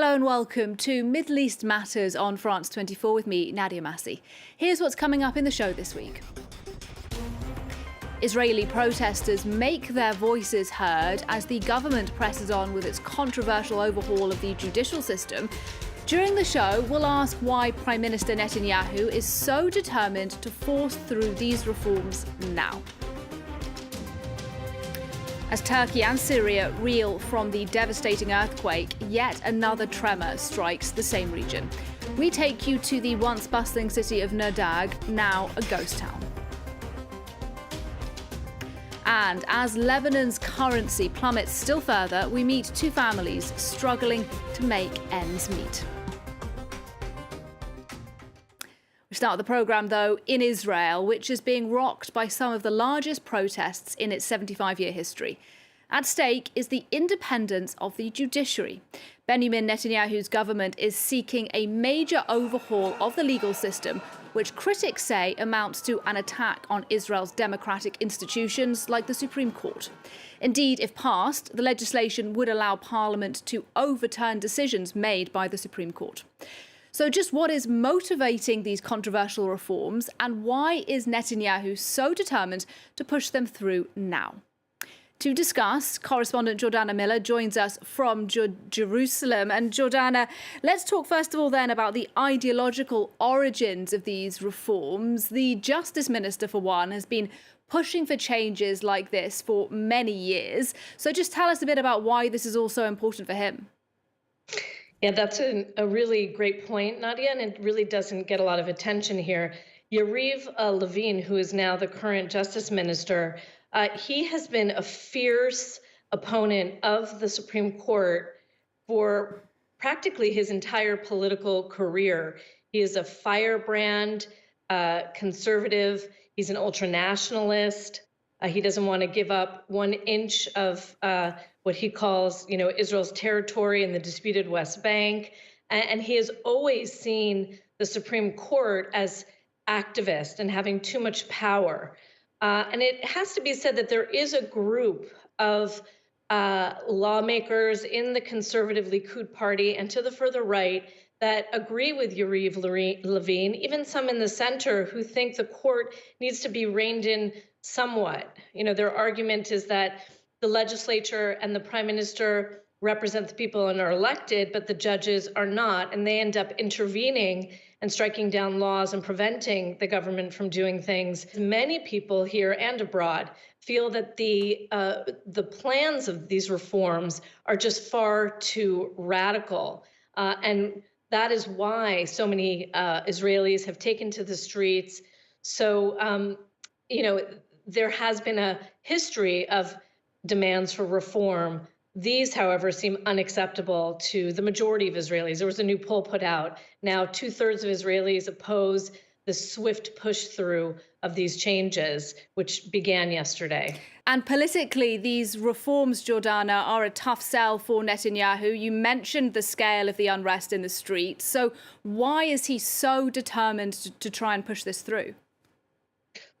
Hello and welcome to Middle East Matters on France 24 with me, Nadia Massi. Here's what's coming up in the show this week. Israeli protesters make their voices heard as the government presses on with its controversial overhaul of the judicial system. During the show, we'll ask why Prime Minister Netanyahu is so determined to force through these reforms now. As Turkey and Syria reel from the devastating earthquake, yet another tremor strikes the same region. We take you to the once bustling city of Nerdag, now a ghost town. And as Lebanon's currency plummets still further, we meet two families struggling to make ends meet. We start the programme, though, in Israel, which is being rocked by some of the largest protests in its 75-year history. At stake is the independence of the judiciary. Benjamin Netanyahu's government is seeking a major overhaul of the legal system, which critics say amounts to an attack on Israel's democratic institutions like the Supreme Court. Indeed, if passed, the legislation would allow Parliament to overturn decisions made by the Supreme Court. So just what is motivating these controversial reforms, and why is Netanyahu so determined to push them through now? To discuss, correspondent Jordana Miller joins us from Jerusalem. And Jordana, let's talk first of all then about the ideological origins of these reforms. The Justice Minister, for one, has been pushing for changes like this for many years. So just tell us a bit about why this is also important for him. Yeah, that's a really great point, Nadia, and it really doesn't get a lot of attention here. Yariv Levin, who is now the current Justice Minister, he has been a fierce opponent of the Supreme Court for practically his entire political career. He is a firebrand conservative. He's an ultranationalist. He doesn't want to give up 1 inch of what he calls, Israel's territory in the disputed West Bank. And he has always seen the Supreme Court as activist and having too much power. And it has to be said that there is a group of lawmakers in the conservative Likud party and to the further right that agree with Yariv Levin, even some in the center who think the court needs to be reined in somewhat. Their argument is that the legislature and the prime minister represent the people and are elected, but the judges are not, and they end up intervening and striking down laws and preventing the government from doing things. Many people here and abroad feel that the plans of these reforms are just far too radical, and that is why so many Israelis have taken to the streets. So, there has been a history of demands for reform. These, however, seem unacceptable to the majority of Israelis. There was a new poll put out. Now, 2/3 of Israelis oppose the swift push through of these changes, which began yesterday. And politically, these reforms, Jordana, are a tough sell for Netanyahu. You mentioned the scale of the unrest in the streets. So why is he so determined to try and push this through?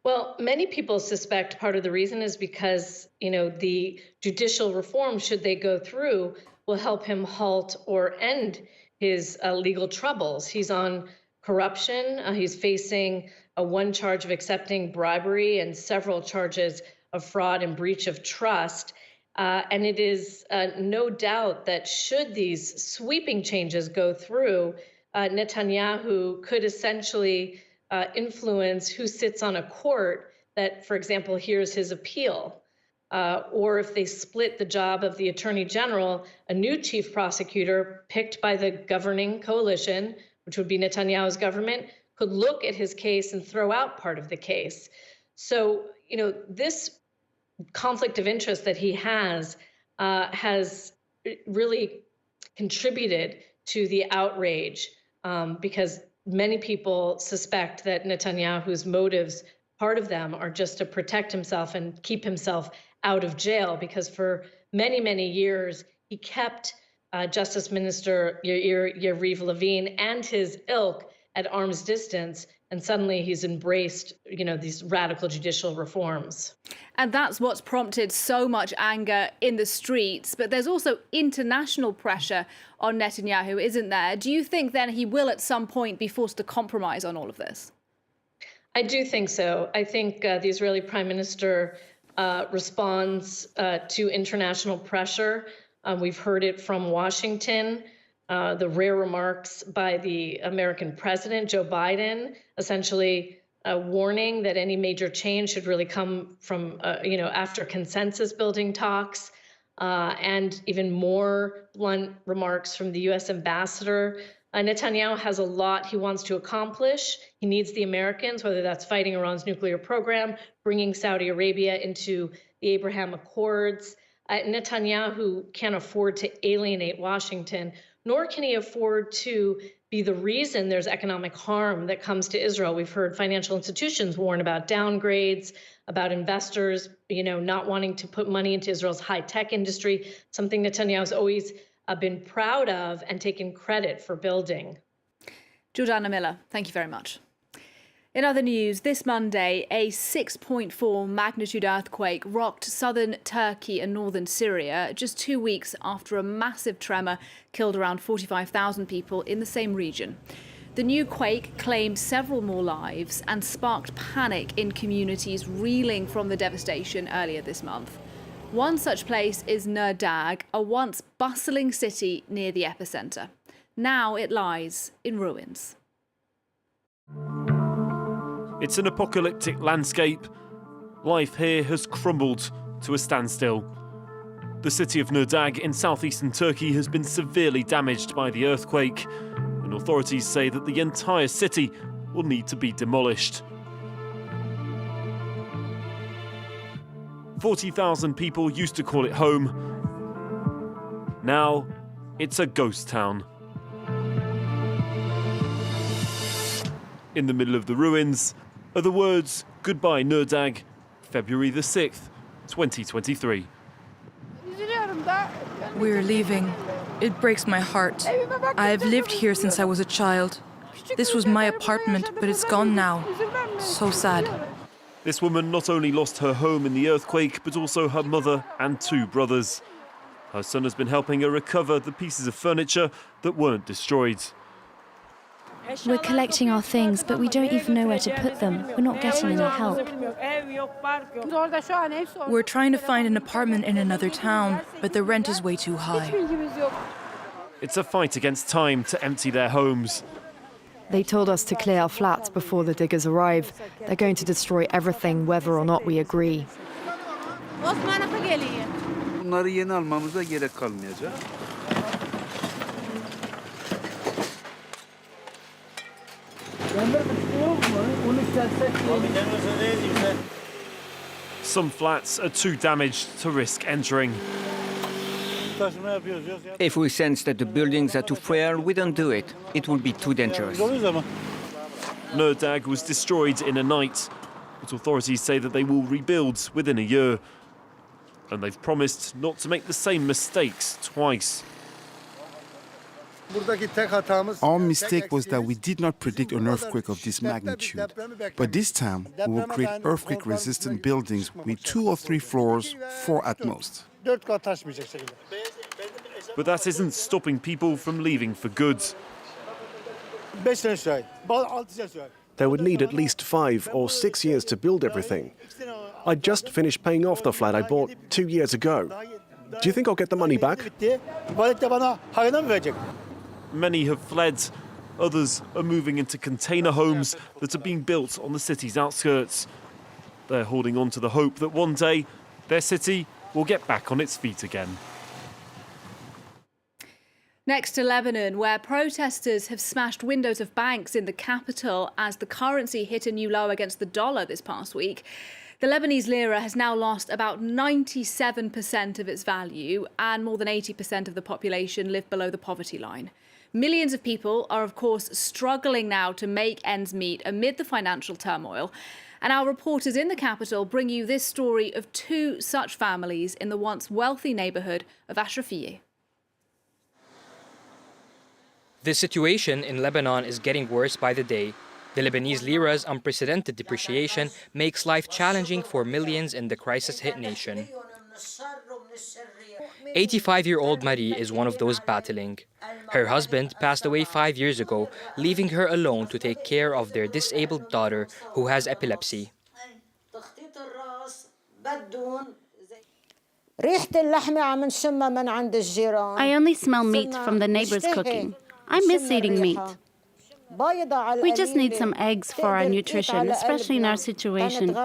Well, many people suspect part of the reason is because, the judicial reform, should they go through, will help him halt or end his legal troubles. He's on corruption. He's facing one charge of accepting bribery and several charges of fraud and breach of trust. And it is no doubt that should these sweeping changes go through, Netanyahu could essentially influence who sits on a court that, for example, hears his appeal. Or if they split the job of the attorney general, a new chief prosecutor picked by the governing coalition, which would be Netanyahu's government, could look at his case and throw out part of the case. So, this conflict of interest that he has really contributed to the outrage because many people suspect that Netanyahu's motives, part of them, are just to protect himself and keep himself out of jail, because for many, many years, he kept Justice Minister Yariv Levin and his ilk at arm's distance, and suddenly he's embraced, these radical judicial reforms. And that's what's prompted so much anger in the streets. But there's also international pressure on Netanyahu, isn't there? Do you think then he will at some point be forced to compromise on all of this? I do think so. I think the Israeli prime minister responds to international pressure. We've heard it from Washington. The rare remarks by the American president, Joe Biden, essentially warning that any major change should really come from, after consensus building talks, and even more blunt remarks from the U.S. ambassador. Netanyahu has a lot he wants to accomplish. He needs the Americans, whether that's fighting Iran's nuclear program, bringing Saudi Arabia into the Abraham Accords. Netanyahu can't afford to alienate Washington, nor can he afford to be the reason there's economic harm that comes to Israel. We've heard financial institutions warn about downgrades, about investors, not wanting to put money into Israel's high-tech industry, something Netanyahu's always been proud of and taken credit for building. Jordana Miller, thank you very much. In other news, this Monday, a 6.4 magnitude earthquake rocked southern Turkey and northern Syria just 2 weeks after a massive tremor killed around 45,000 people in the same region. The new quake claimed several more lives and sparked panic in communities reeling from the devastation earlier this month. One such place is Nurdag, a once bustling city near the epicenter. Now it lies in ruins. It's an apocalyptic landscape. Life here has crumbled to a standstill. The city of Nurdag in southeastern Turkey has been severely damaged by the earthquake, and authorities say that the entire city will need to be demolished. 40,000 people used to call it home. Now, it's a ghost town. In the middle of the ruins are the words, "Goodbye Nurdag, February the 6th, 2023. We're leaving. It breaks my heart. I've lived here since I was a child. This was my apartment, but it's gone now. So sad. This woman not only lost her home in the earthquake, but also her mother and 2 brothers. Her son has been helping her recover the pieces of furniture that weren't destroyed. We're collecting our things, but we don't even know where to put them. We're not getting any help. We're trying to find an apartment in another town, but the rent is way too high. It's a fight against time to empty their homes. They told us to clear our flats before the diggers arrive. They're going to destroy everything, whether or not we agree. Bunları yeni almamıza gerek kalmayacak. Some flats are too damaged to risk entering. If we sense that the buildings are too frail, we don't do it. It will be too dangerous. Nurdag was destroyed in a night, but authorities say that they will rebuild within a year. And they've promised not to make the same mistakes twice. Our mistake was that we did not predict an earthquake of this magnitude. But this time, we will create earthquake-resistant buildings with 2 or 3 floors, 4 at most. But that isn't stopping people from leaving for good. They would need at least 5 or 6 years to build everything. I just finished paying off the flat I bought 2 years ago. Do you think I'll get the money back? Many have fled. Others are moving into container homes that are being built on the city's outskirts. They're holding on to the hope that one day their city will get back on its feet again. Next to Lebanon, where protesters have smashed windows of banks in the capital as the currency hit a new low against the dollar this past week. The Lebanese lira has now lost about 97% of its value, and more than 80% of the population live below the poverty line. Millions of people are, of course, struggling now to make ends meet amid the financial turmoil. And our reporters in the capital bring you this story of 2 such families in the once wealthy neighbourhood of Ashrafieh. The situation in Lebanon is getting worse by the day. The Lebanese lira's unprecedented depreciation makes life challenging for millions in the crisis-hit nation. 85-year-old Marie is one of those battling. Her husband passed away 5 years ago, leaving her alone to take care of their disabled daughter who has epilepsy. I only smell meat from the neighbors cooking. I miss eating meat. We just need some eggs for our nutrition, especially in our situation.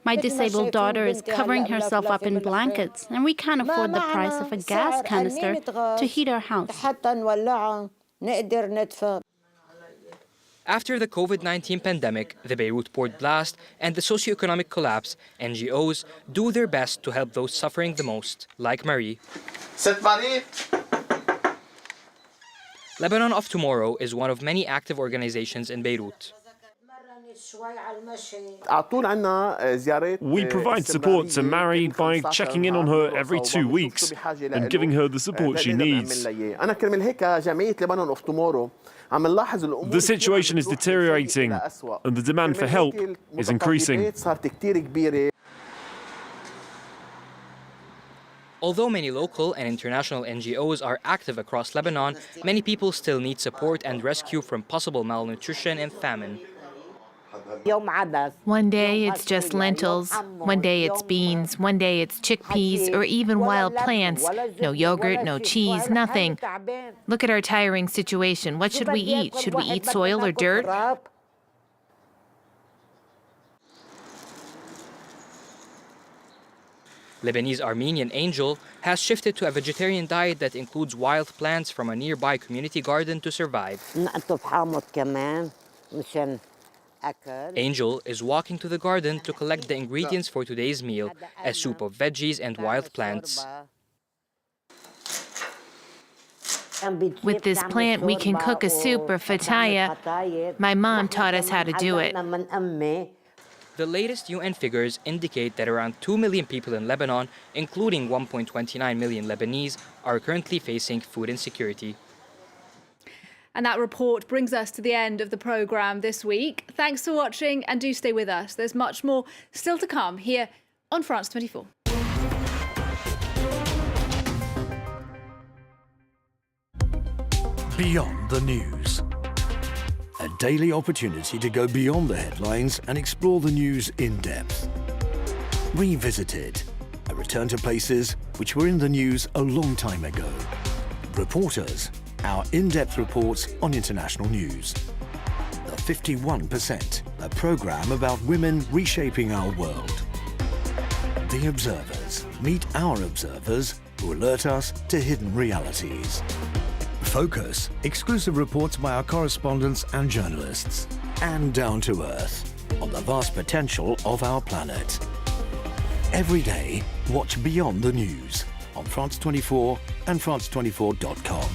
My disabled daughter is covering herself up in blankets, and we can't afford the price of a gas canister to heat our house. After the COVID-19 pandemic, the Beirut port blast, and the socioeconomic collapse, NGOs do their best to help those suffering the most, like Marie. Lebanon of Tomorrow is one of many active organizations in Beirut. We provide support to Marie by checking in on her every 2 weeks and giving her the support she needs. The situation is deteriorating and the demand for help is increasing. Although many local and international NGOs are active across Lebanon, many people still need support and rescue from possible malnutrition and famine. One day it's just lentils, one day it's beans, one day it's chickpeas, or even wild plants. No yogurt, no cheese, nothing. Look at our tiring situation. What should we eat? Should we eat soil or dirt? Lebanese Armenian Angel has shifted to a vegetarian diet that includes wild plants from a nearby community garden to survive. Angel is walking to the garden to collect the ingredients for today's meal, a soup of veggies and wild plants. With this plant, we can cook a soup or fataya. My mom taught us how to do it. The latest UN figures indicate that around 2 million people in Lebanon, including 1.29 million Lebanese, are currently facing food insecurity. And that report brings us to the end of the programme this week. Thanks for watching and do stay with us. There's much more still to come here on France 24. Beyond the News. A daily opportunity to go beyond the headlines and explore the news in depth. Revisited. A return to places which were in the news a long time ago. Reporters. Our in-depth reports on international news. The 51%, a programme about women reshaping our world. The Observers. Meet our observers who alert us to hidden realities. Focus. Exclusive reports by our correspondents and journalists. And Down to Earth. On the vast potential of our planet. Every day, watch Beyond the News on France 24 and France24.com.